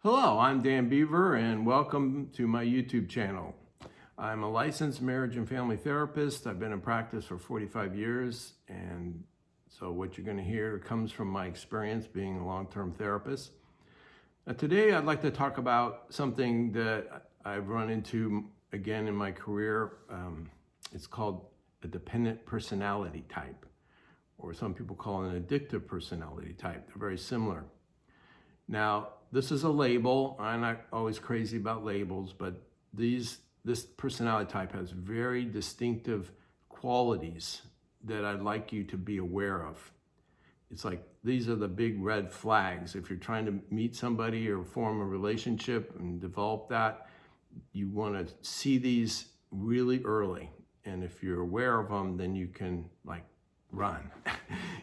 Hello, I'm Dan Beaver and welcome to my YouTube channel. I'm a licensed marriage and family therapist. I've been in practice for 45 years, and so what you're going to hear comes from my experience being a long-term therapist. Now, today I'd like to talk about something that I've run into again in my career. It's called a dependent personality type, or some people call it an addictive personality type. They're very similar. Now, this is a label. I'm not always crazy about labels, but this personality type has very distinctive qualities that I'd like you to be aware of. It's like these are the big red flags. If you're trying to meet somebody or form a relationship and develop that, you want to see these really early. And if you're aware of them, then you can run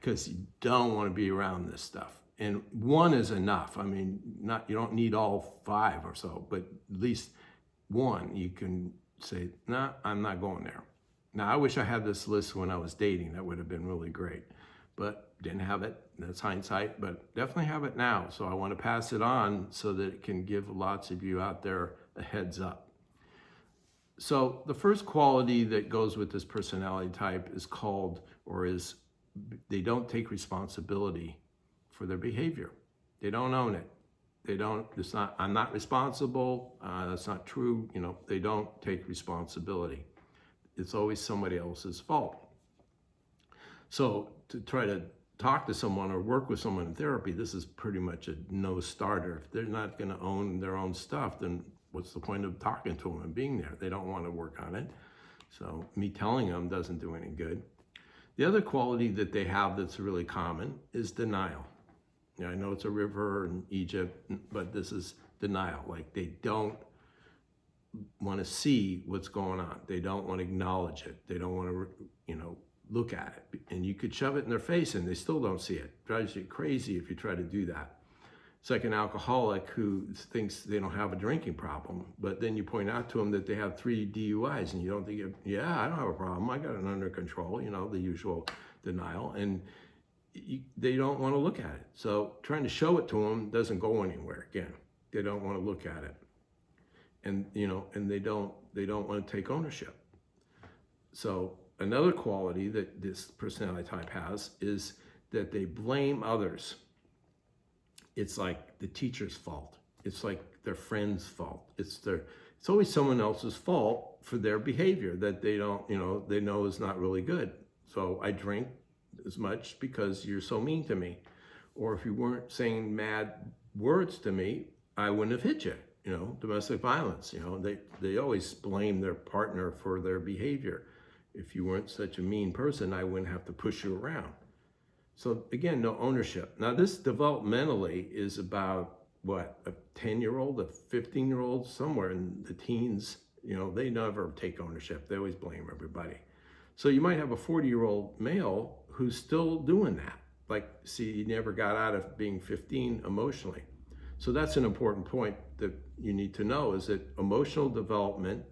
because you don't want to be around this stuff. And one is enough. I mean, you don't need all 5 or so, but at least one you can say, nah, I'm not going there. Now, I wish I had this list when I was dating. That would have been really great, but didn't have it. That's hindsight, but definitely have it now. So I want to pass it on so that it can give lots of you out there a heads up. So the first quality that goes with this personality type is they don't take responsibility for their behavior. They don't own it. I'm not responsible. That's not true. They don't take responsibility. It's always somebody else's fault. So to try to talk to someone or work with someone in therapy, this is pretty much a no starter. If they're not going to own their own stuff, then what's the point of talking to them and being there? They don't want to work on it. So me telling them doesn't do any good. The other quality that they have that's really common is denial. I know it's a river in Egypt, but this is denial. Like they don't want to see what's going on. They don't want to acknowledge it. They don't want to, look at it. And you could shove it in their face and they still don't see it. Drives you crazy if you try to do that. It's like an alcoholic who thinks they don't have a drinking problem, but then you point out to them that they have 3 DUIs and you don't think, yeah, I don't have a problem. I got it under control, the usual denial. And they don't want to look at it. So trying to show it to them doesn't go anywhere. Again, they don't want to look at it. And, and they don't want to take ownership. So another quality that this personality type has is that they blame others. It's like the teacher's fault. It's like their friend's fault. It's always someone else's fault for their behavior that they know is not really good. So I drink as much because you're so mean to me. Or if you weren't saying mad words to me, I wouldn't have hit you. Domestic violence, they always blame their partner for their behavior. If you weren't such a mean person, I wouldn't have to push you around. So again, no ownership. Now this developmentally is about what, a 10-year-old, a 15-year-old, somewhere in the teens, they never take ownership. They always blame everybody. So you might have a 40-year-old male who's still doing that. He never got out of being 15 emotionally. So that's an important point that you need to know, is that emotional development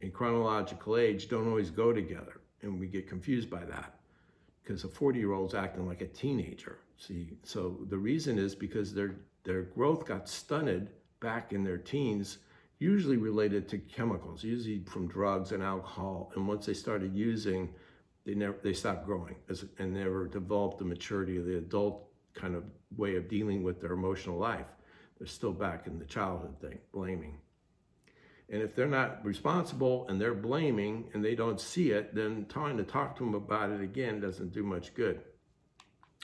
and chronological age don't always go together. And we get confused by that because a 40-year-old's acting like a teenager. So the reason is because their growth got stunted back in their teens, usually related to chemicals, usually from drugs and alcohol. And once they started using, they stopped growing and never developed the maturity of the adult kind of way of dealing with their emotional life. They're still back in the childhood thing, blaming. And if they're not responsible and they're blaming and they don't see it, then trying to talk to them about it again doesn't do much good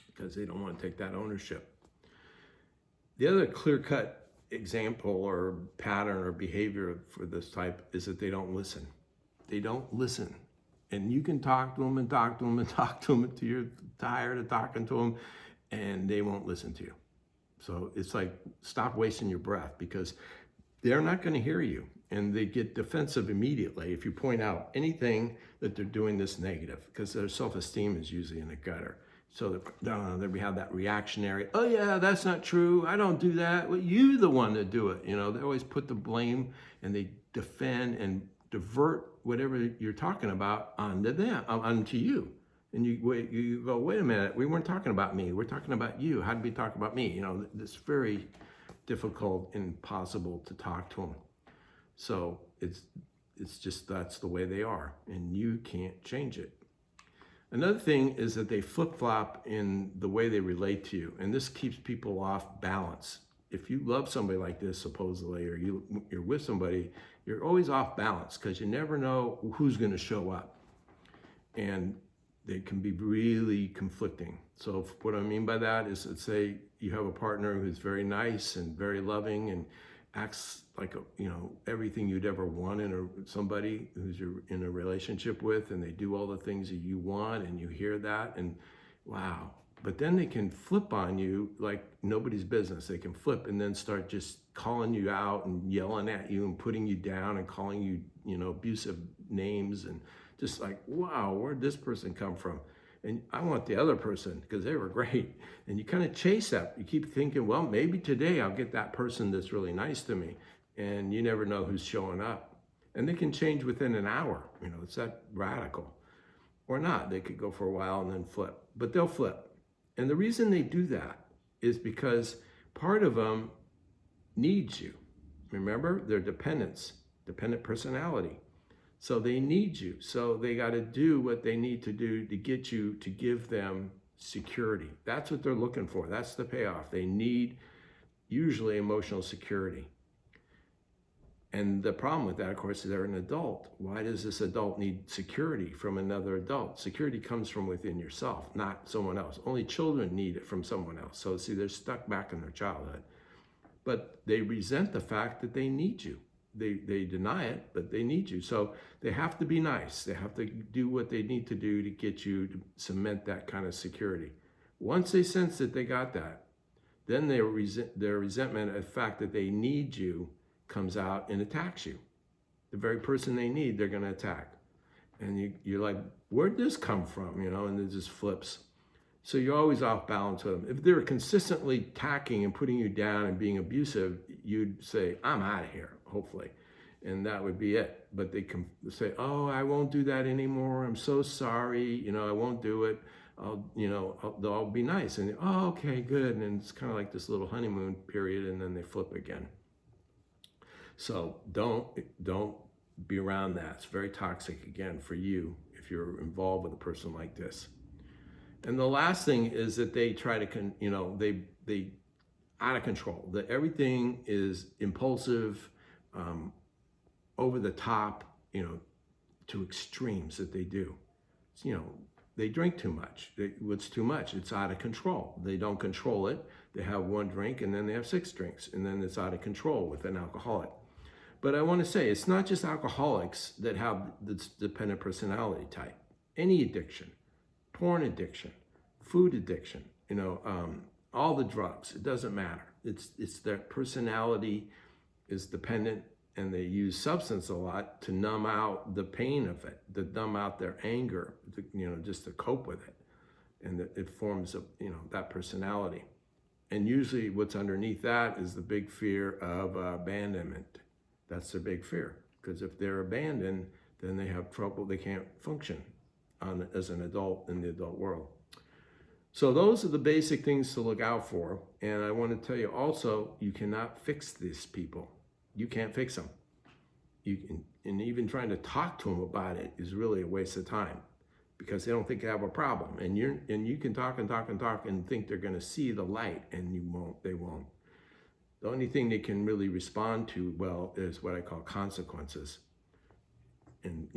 because they don't want to take that ownership. The other clear-cut example or pattern or behavior for this type is that they don't listen. They don't listen. And you can talk to them and talk to them and talk to them until you're tired of talking to them, and they won't listen to you. So it's like, stop wasting your breath because they're not going to hear you. And they get defensive immediately if you point out anything that they're doing this negative, because their self-esteem is usually in the gutter. So then we have that reactionary, oh yeah, that's not true, I don't do that. Well, you're the one that do it. They always put the blame and they defend and divert whatever you're talking about onto them, onto you. And you go, wait a minute, we weren't talking about me, we're talking about you. How did we talk about me? This very difficult and impossible to talk to them. So it's just, that's the way they are, and you can't change it. Another thing is that they flip-flop in the way they relate to you, and this keeps people off balance. If you love somebody like this, supposedly, or you're with somebody, you're always off balance because you never know who's going to show up. And they can be really conflicting. So what I mean by that is, let's say you have a partner who's very nice and very loving and acts like everything you'd ever want in somebody who's you're in a relationship with, and they do all the things that you want, and you hear that, and wow. But then they can flip on you like nobody's business. They can flip and then start just calling you out and yelling at you and putting you down and calling you, abusive names, and just like, wow, where'd this person come from? And I want the other person because they were great. And you kind of chase that. You keep thinking, well, maybe today I'll get that person that's really nice to me. And you never know who's showing up. And they can change within an hour. It's that radical. Or not. They could go for a while and then flip. But they'll flip. And the reason they do that is because part of them needs you. Remember, they're dependent personality. So they need you. So they got to do what they need to do to get you to give them security. That's what they're looking for. That's the payoff. They need usually emotional security. And the problem with that, of course, is they're an adult. Why does this adult need security from another adult? Security comes from within yourself, not someone else. Only children need it from someone else. So see, they're stuck back in their childhood. But they resent the fact that they need you. They deny it, but they need you. So they have to be nice. They have to do what they need to do to get you to cement that kind of security. Once they sense that they got that, then their resentment of the fact that they need you comes out and attacks you. The very person they need, they're going to attack. And you're like, where'd this come from? And it just flips. So you're always off balance with them. If they're consistently attacking and putting you down and being abusive, you'd say, I'm out of here, hopefully. And that would be it. But they can say, oh, I won't do that anymore. I'm so sorry. I won't do it. They'll be nice. And, oh, okay, good. And it's kind of like this little honeymoon period, and then they flip again. So don't be around that. It's very toxic, again, for you if you're involved with a person like this. And the last thing is that they try to, they out of control. That everything is impulsive, over the top, to extremes that they do. They drink too much. What's too much? It's out of control. They don't control it. They have one drink and then they have 6 drinks, and then it's out of control with an alcoholic. But I want to say, it's not just alcoholics that have this dependent personality type. Any addiction. Porn addiction, food addiction, all the drugs, it doesn't matter. It's their personality is dependent, and they use substance a lot to numb out the pain of it, to numb out their anger, just to cope with it. And it forms that personality. And usually what's underneath that is the big fear of abandonment. That's their big fear. Because if they're abandoned, then they have trouble, they can't function as an adult in the adult world. So those are the basic things to look out for. And I want to tell you also, you cannot fix these people. You can't fix them. And even trying to talk to them about it is really a waste of time, because they don't think they have a problem. And you can talk and talk and talk and think they're going to see the light, and they won't. The only thing they can really respond to well is what I call consequences. And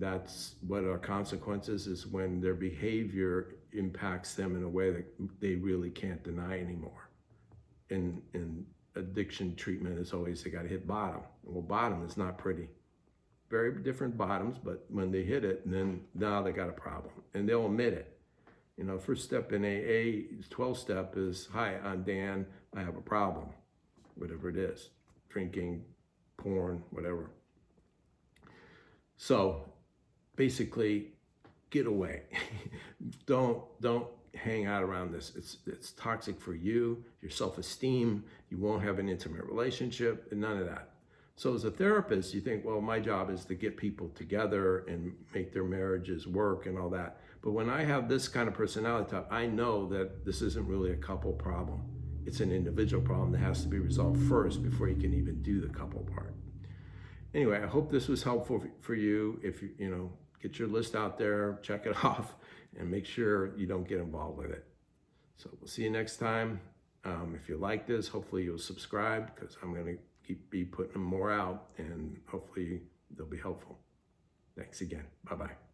that's what our consequences is, when their behavior impacts them in a way that they really can't deny anymore. And addiction treatment is always, they got to hit bottom. Well, bottom is not pretty. Very different bottoms, but when they hit it, then now they got a problem. And they'll admit it. First step in AA, 12 step is, hi, I'm Dan, I have a problem. Whatever it is, drinking, porn, whatever. So basically, get away. Don't hang out around this. It's toxic for you, your self-esteem. You won't have an intimate relationship, and none of that. So as a therapist, you think, well, my job is to get people together and make their marriages work and all that. But when I have this kind of personality type, I know that this isn't really a couple problem. it's an individual problem that has to be resolved first before you can even do the couple part. Anyway, I hope this was helpful for you. If you get your list out there, check it off, and make sure you don't get involved with it. So we'll see you next time. If you like this, hopefully you'll subscribe, because I'm going to be putting them more out, and hopefully they'll be helpful. Thanks again. Bye-bye.